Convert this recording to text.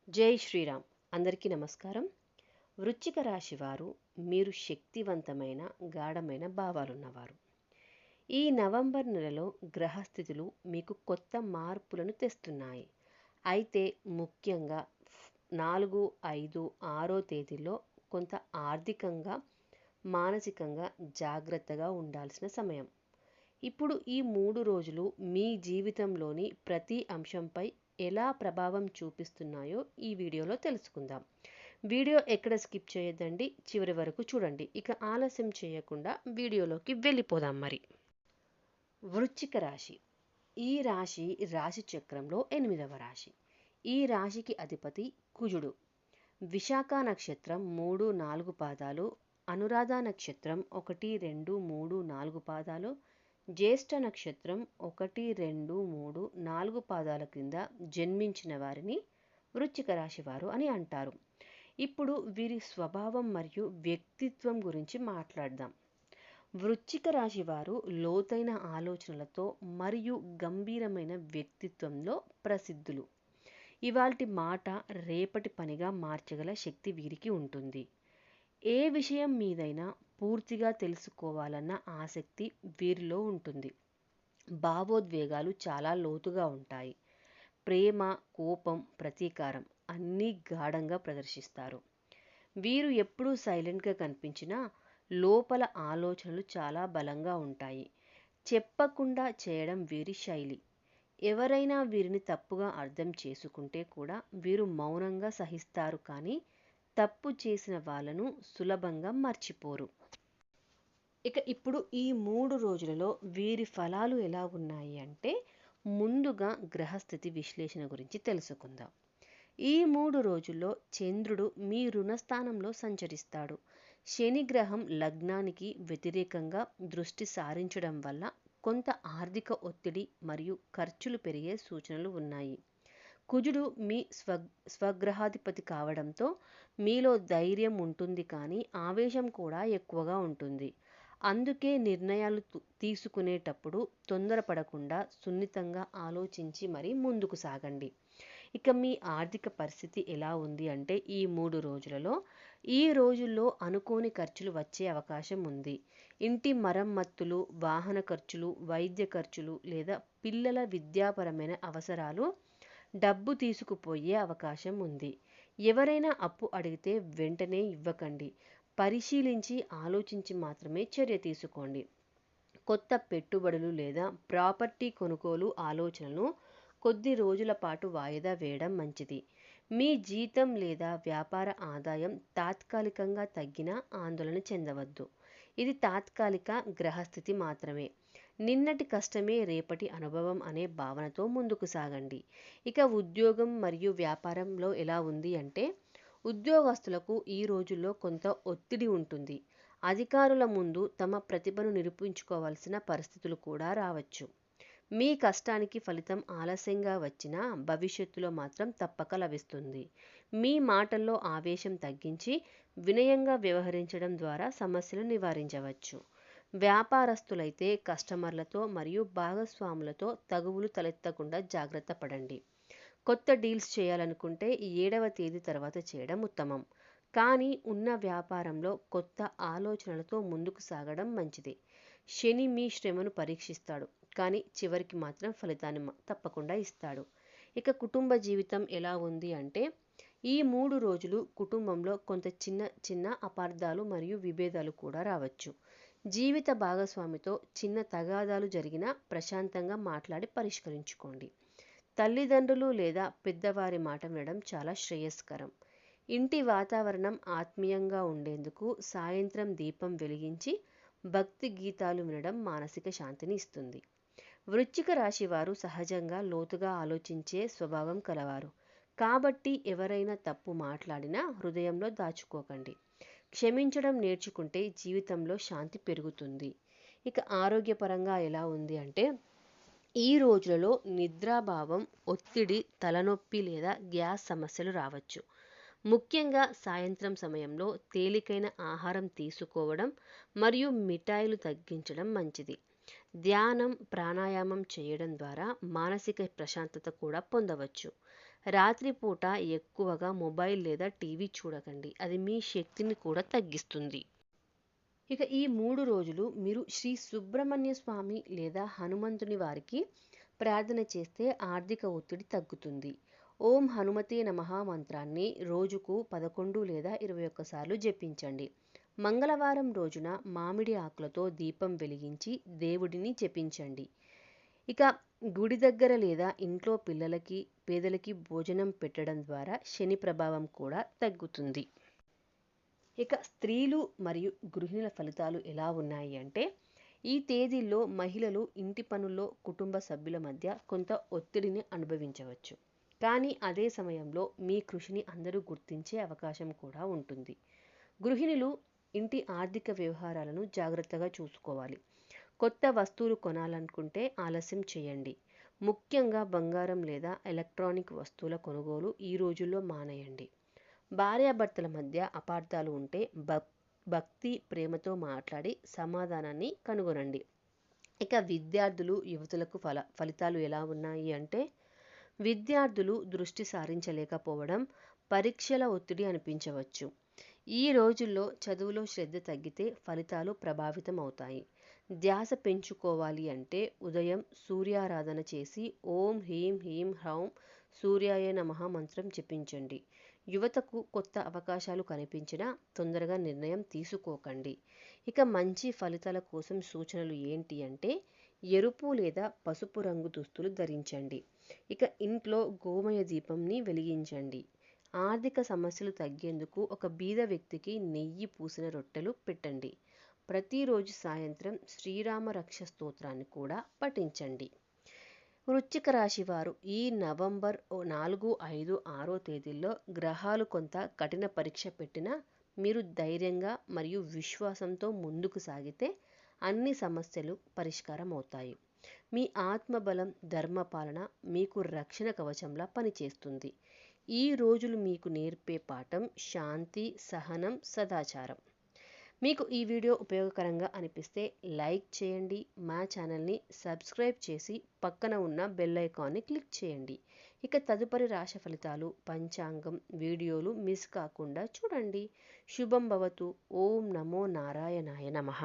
జై శ్రీరామ్. అందరికీ నమస్కారం. వృశ్చిక రాశి వారు మీరు శక్తివంతమైన గాఢమైన భావాలున్నవారు. ఈ నవంబర్ నెలలో గ్రహస్థితులు మీకు కొత్త మార్పులను తెస్తున్నాయి. అయితే ముఖ్యంగా 4, 5, 6 తేదీల్లో కొంత ఆర్థికంగా మానసికంగా జాగ్రత్తగా ఉండాల్సిన సమయం. ఇప్పుడు ఈ 3 రోజులు మీ జీవితంలోని ప్రతి అంశంపై ఎలా ప్రభావం చూపిస్తున్నాయో ఈ వీడియోలో తెలుసుకుందాం. వీడియో ఎక్కడ స్కిప్ చేయొద్దండి, చివరి వరకు చూడండి. ఇక ఆలస్యం చేయకుండా వీడియోలోకి వెళ్ళిపోదాం. మరి వృశ్చిక రాశి. ఈ రాశి రాశి చక్రంలో 8వ రాశి. ఈ రాశికి అధిపతి కుజుడు. విశాఖ నక్షత్రం 3, 4 పాదాలు, అనురాధ నక్షత్రం 1, 2, 3, 4 పాదాలు, జ్యేష్ఠ నక్షత్రం 1, 2, 3, 4 పాదాల క్రింద జన్మించిన వారిని వృశ్చిక రాశి వారు అని అంటారు. ఇప్పుడు వీరి స్వభావం మరియు వ్యక్తిత్వం గురించి మాట్లాడదాం. వృశ్చిక రాశి వారు లోతైన ఆలోచనలతో మరియు గంభీరమైన వ్యక్తిత్వంలో ప్రసిద్ధులు. ఇవాల్టి మాట రేపటి పనిగా మార్చగల శక్తి వీరికి ఉంటుంది. ఏ విషయం మీదైనా పూర్తిగా తెలుసుకోవాలన్న ఆసక్తి వీరిలో ఉంటుంది. భావోద్వేగాలు చాలా లోతుగా ఉంటాయి. ప్రేమ, కోపం, ప్రతీకారం అన్నీ గాఢంగా ప్రదర్శిస్తారు. వీరు ఎప్పుడూ సైలెంట్గా కనిపించినా లోపల ఆలోచనలు చాలా బలంగా ఉంటాయి. చెప్పకుండా చేయడం వీరి శైలి. ఎవరైనా వీరిని తప్పుగా అర్థం చేసుకుంటే కూడా వీరు మౌనంగా సహిస్తారు, కానీ తప్పు చేసిన వాళ్ళను సులభంగా మర్చిపోరు. ఇక ఇప్పుడు ఈ 3 రోజులలో వీరి ఫలాలు ఎలా ఉన్నాయి అంటే, ముందుగా గ్రహస్థితి విశ్లేషణ గురించి తెలుసుకుందాం. ఈ 3 రోజుల్లో చంద్రుడు మీ రుణస్థానంలో సంచరిస్తాడు. శని గ్రహం లగ్నానికి వ్యతిరేకంగా దృష్టి సారించడం వల్ల కొంత ఆర్థిక ఒత్తిడి మరియు ఖర్చులు పెరిగే సూచనలు ఉన్నాయి. కుజుడు మీ స్వగ్రహాధిపతి కావడంతో మీలో ధైర్యం ఉంటుంది, కానీ ఆవేశం కూడా ఎక్కువగా ఉంటుంది. అందుకే నిర్ణయాలు తీసుకునేటప్పుడు తొందరపడకుండా సున్నితంగా ఆలోచించి మరీ ముందుకు సాగండి. ఇక మీ ఆర్థిక పరిస్థితి ఎలా ఉంది అంటే, ఈ రోజుల్లో అనుకోని ఖర్చులు వచ్చే అవకాశం ఉంది. ఇంటి మరమ్మతులు, వాహన ఖర్చులు, వైద్య ఖర్చులు లేదా పిల్లల విద్యాపరమైన అవసరాలు డబ్బు తీసుకుపోయే అవకాశం ఉంది. ఎవరైనా అప్పు అడిగితే వెంటనే ఇవ్వకండి. పరిశీలించి ఆలోచించి మాత్రమే చర్య తీసుకోండి. కొత్త పెట్టుబడులు లేదా ప్రాపర్టీ కొనుగోలు ఆలోచనలను కొద్ది రోజుల పాటు వాయిదా వేయడం మంచిది. మీ జీతం లేదా వ్యాపార ఆదాయం తాత్కాలికంగా తగ్గినా ఆందోళన చెందవద్దు. ఇది తాత్కాలిక గ్రహస్థితి మాత్రమే. నిన్నటి కష్టమే రేపటి అనుభవం అనే భావనతో ముందుకు సాగండి. ఇక ఉద్యోగం మరియు వ్యాపారంలో ఎలా ఉంది అంటే, ఉద్యోగస్తులకు ఈ రోజుల్లో కొంత ఒత్తిడి ఉంటుంది. అధికారుల ముందు తమ ప్రతిభను నిరూపించుకోవాల్సిన పరిస్థితులు కూడా రావచ్చు. మీ కష్టానికి ఫలితం ఆలస్యంగా వచ్చినా భవిష్యత్తులో మాత్రం తప్పక లభిస్తుంది. మీ మాటల్లో ఆవేశం తగ్గించి వినయంగా వ్యవహరించడం ద్వారా సమస్యలు నివారించవచ్చు. వ్యాపారస్తులైతే కస్టమర్లతో మరియు భాగస్వాములతో తగువులు తలెత్తకుండా జాగ్రత్త పడండి. కొత్త డీల్స్ చేయాలనుకుంటే 7వ తేదీ తర్వాత చేయడం ఉత్తమం. కానీ ఉన్న వ్యాపారంలో కొత్త ఆలోచనలతో ముందుకు సాగడం మంచిది. శని మీ శ్రమను పరీక్షిస్తాడు, కానీ చివరికి మాత్రం ఫలితాన్ని తప్పకుండా ఇస్తాడు. ఇక కుటుంబ జీవితం ఎలా ఉంది అంటే, ఈ 3 రోజులు కుటుంబంలో కొంత చిన్న చిన్న అపార్థాలు మరియు విభేదాలు కూడా రావచ్చు. జీవిత భాగస్వామితో చిన్న తగాదాలు జరిగినా ప్రశాంతంగా మాట్లాడి పరిష్కరించుకోండి. తల్లిదండ్రులు లేదా పెద్దవారి మాట వినడం చాలా శ్రేయస్కరం. ఇంటి వాతావరణం ఆత్మీయంగా ఉండేందుకు సాయంత్రం దీపం వెలిగించి భక్తి గీతాలు వినడం మానసిక శాంతిని ఇస్తుంది. వృశ్చిక రాశి వారు సహజంగా లోతుగా ఆలోచించే స్వభావం కలవారు. కాబట్టి ఎవరైనా తప్పు మాట్లాడినా హృదయంలో దాచుకోకండి. క్షమించడం నేర్చుకుంటే జీవితంలో శాంతి పెరుగుతుంది. ఇక ఆరోగ్యపరంగా ఎలా ఉంది అంటే, ఈ రోజులలో నిద్రాభావం, ఒత్తిడి, తలనొప్పి లేదా గ్యాస్ సమస్యలు రావచ్చు. ముఖ్యంగా సాయంత్రం సమయంలో తేలికైన ఆహారం తీసుకోవడం మరియు మిఠాయిలు తగ్గించడం మంచిది. ధ్యానం, ప్రాణాయామం చేయడం ద్వారా మానసిక ప్రశాంతత కూడా పొందవచ్చు. రాత్రిపూట ఎక్కువగా మొబైల్ లేదా టీవీ చూడకండి, అది మీ శక్తిని కూడా తగ్గిస్తుంది. ఇక ఈ 3 రోజులు మీరు శ్రీ సుబ్రహ్మణ్య స్వామి లేదా హనుమంతుని వారికి ప్రార్థన చేస్తే ఆర్థిక ఒత్తిడి తగ్గుతుంది. ఓం హనుమతే నమః మంత్రాన్ని రోజుకు 11 లేదా 21 సార్లు జపించండి. మంగళవారం రోజున మామిడి ఆకులతో దీపం వెలిగించి దేవుడిని జపించండి. ఇక గుడి దగ్గర లేదా ఇంట్లో పిల్లలకి, పేదలకి భోజనం పెట్టడం ద్వారా శని ప్రభావం కూడా తగ్గుతుంది. ఇక స్త్రీలు మరియు గృహిణుల ఫలితాలు ఎలా ఉన్నాయి అంటే, ఈ తేదీల్లో మహిళలు ఇంటి పనుల్లో కుటుంబ సభ్యుల మధ్య కొంత ఒత్తిడిని అనుభవించవచ్చు. కానీ అదే సమయంలో మీ కృషిని అందరూ గుర్తించే అవకాశం కూడా ఉంటుంది. గృహిణులు ఇంటి ఆర్థిక వ్యవహారాలను జాగ్రత్తగా చూసుకోవాలి. కొత్త వస్తువులు కొనాలనుకుంటే ఆలస్యం చేయండి. ముఖ్యంగా బంగారం లేదా ఎలక్ట్రానిక్ వస్తువుల కొనుగోలు ఈ రోజుల్లో మానేయండి. భార్యాభర్తల మధ్య అపార్థాలు ఉంటే భక్తి ప్రేమతో మాట్లాడి సమాధానాన్ని కనుగొనండి. ఇక విద్యార్థులు యువతులకు ఫలితాలు ఎలా ఉన్నాయి అంటే, విద్యార్థులు దృష్టి సారించలేకపోవడం, పరీక్షల ఒత్తిడి అనిపించవచ్చు. ఈ రోజుల్లో చదువులో శ్రద్ధ తగ్గితే ఫలితాలు ప్రభావితం అవుతాయి. ధ్యాస పెంచుకోవాలి అంటే ఉదయం సూర్యారాధన చేసి ఓం హ్రీం హ్రీం హ్రౌం సూర్యాయ నమః మంత్రం జపించండి. యువతకు కొత్త అవకాశాలు కనిపించినా తొందరగా నిర్ణయం తీసుకోకండి. ఇక మంచి ఫలితాల కోసం సూచనలు ఏంటి అంటే, ఎరుపు లేదా పసుపు రంగు దుస్తులు ధరించండి. ఇక ఇంట్లో గోమయ దీపంని వెలిగించండి. ఆర్థిక సమస్యలు తగ్గేందుకు ఒక బీద వ్యక్తికి నెయ్యి పూసిన రొట్టెలు పెట్టండి. ప్రతిరోజు సాయంత్రం శ్రీరామ రక్ష స్తోత్రాన్ని కూడా పఠించండి. వృశ్చిక రాశి వారు ఈ నవంబర్ 4, 5, 6 తేదీల్లో గ్రహాలు కొంత కఠిన పరీక్ష పెట్టినా మీరు ధైర్యంగా మరియు విశ్వాసంతో ముందుకు సాగితే అన్ని సమస్యలు పరిష్కారం అవుతాయి. మీ ఆత్మబలం, ధర్మపాలన మీకు రక్షణ కవచంలా పనిచేస్తుంది. ఈ రోజులు మీకు నేర్పే పాఠం శాంతి, సహనం, సదాచారం. మీకు ఈ వీడియో ఉపయోగకరంగా అనిపిస్తే లైక్ చేయండి, మా ఛానల్ని సబ్స్క్రైబ్ చేసి పక్కన ఉన్న బెల్ ఐకాన్ని క్లిక్ చేయండి. ఇక తదుపరి రాశి ఫలితాలు, పంచాంగం వీడియోలు మిస్ కాకుండా చూడండి. శుభం భవతు. ఓం నమో నారాయణాయ నమః.